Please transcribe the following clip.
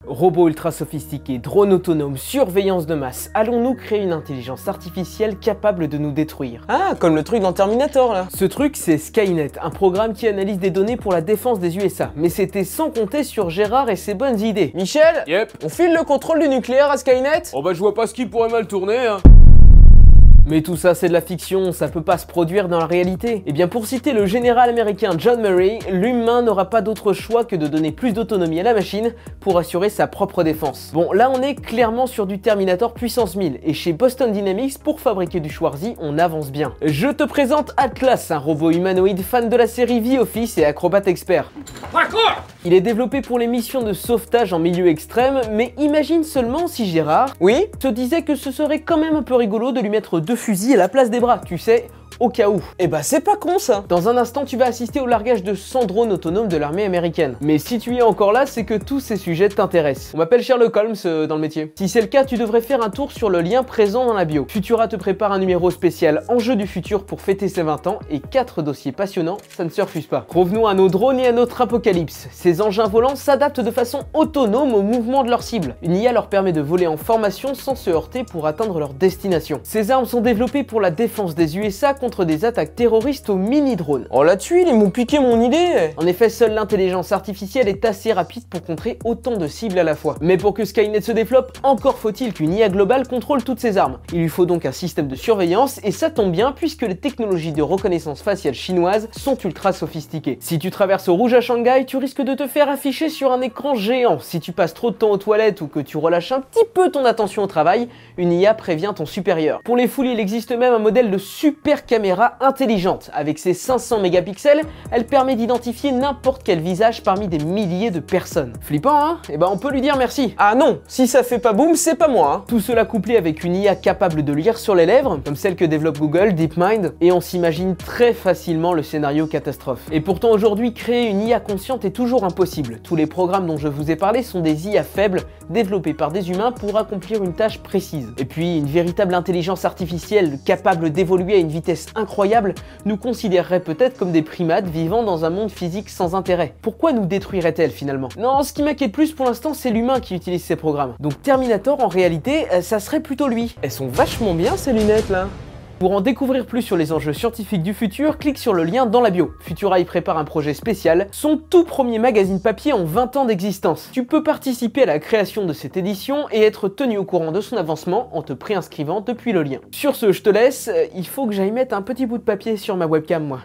Robots ultra sophistiqués, drones autonomes, surveillance de masse, allons-nous créer une intelligence artificielle capable de nous détruire? Ah, comme le truc dans Terminator là. Ce truc, c'est Skynet, un programme qui analyse des données pour la défense des USA. Mais c'était sans compter sur Gérard et ses bonnes idées. Michel, Yep. on file le contrôle du nucléaire à Skynet? Oh bah je vois pas ce qui pourrait mal tourner hein. Mais tout ça c'est de la fiction, ça peut pas se produire dans la réalité. Et bien pour citer le général américain John Murray, l'humain n'aura pas d'autre choix que de donner plus d'autonomie à la machine pour assurer sa propre défense. Bon là on est clairement sur du Terminator puissance 1000, et chez Boston Dynamics, pour fabriquer du Schwarzy, on avance bien. Je te présente Atlas, un robot humanoïde fan de la série The Office et acrobate expert. Il est développé pour les missions de sauvetage en milieu extrême, mais imagine seulement si Gérard Oui? se disait que ce serait quand même un peu rigolo de lui mettre 2 fusils à la place des bras, tu sais, au cas où. Eh bah c'est pas con ça. Dans un instant, tu vas assister au largage de 100 drones autonomes de l'armée américaine. Mais si tu es encore là, c'est que tous ces sujets t'intéressent. On m'appelle Sherlock Holmes dans le métier. Si c'est le cas, tu devrais faire un tour sur le lien présent dans la bio. Futura te prépare un numéro spécial Enjeux du futur pour fêter ses 20 ans et 4 dossiers passionnants, ça ne se refuse pas. Revenons à nos drones et à notre apocalypse. Ces engins volants s'adaptent de façon autonome au mouvement de leur cible. Une IA leur permet de voler en formation sans se heurter pour atteindre leur destination. Ces armes sont développées pour la défense des USA contre des attaques terroristes aux mini-drones. Oh la tuile, ils m'ont piqué mon idée. En effet, seule l'intelligence artificielle est assez rapide pour contrer autant de cibles à la fois. Mais pour que Skynet se développe, encore faut-il qu'une IA globale contrôle toutes ces armes. Il lui faut donc un système de surveillance, et ça tombe bien puisque les technologies de reconnaissance faciale chinoises sont ultra sophistiquées. Si tu traverses au rouge à Shanghai, tu risques de te faire afficher sur un écran géant. Si tu passes trop de temps aux toilettes ou que tu relâches un petit peu ton attention au travail, une IA prévient ton supérieur. Pour les foules, il existe même un modèle de super caméra intelligente. Avec ses 500 mégapixels, elle permet d'identifier n'importe quel visage parmi des milliers de personnes. Flippant, hein? Eh ben on peut lui dire merci. Ah non, si ça fait pas boum, c'est pas moi. Tout cela couplé avec une IA capable de lire sur les lèvres, comme celle que développe Google, DeepMind, et on s'imagine très facilement le scénario catastrophe. Et pourtant aujourd'hui, créer une IA consciente est toujours impossible. Tous les programmes dont je vous ai parlé sont des IA faibles, développés par des humains pour accomplir une tâche précise. Et puis, une véritable intelligence artificielle capable d'évoluer à une vitesse incroyable nous considérerait peut-être comme des primates vivant dans un monde physique sans intérêt. Pourquoi nous détruirait-elle finalement? Non, ce qui m'inquiète plus pour l'instant, c'est l'humain qui utilise ces programmes. Donc Terminator, en réalité, ça serait plutôt lui. Elles sont vachement bien ces lunettes là. Pour en découvrir plus sur les enjeux scientifiques du futur, clique sur le lien dans la bio. Futura y prépare un projet spécial, son tout premier magazine papier en 20 ans d'existence. Tu peux participer à la création de cette édition et être tenu au courant de son avancement en te préinscrivant depuis le lien. Sur ce, je te laisse, il faut que j'aille mettre un petit bout de papier sur ma webcam moi.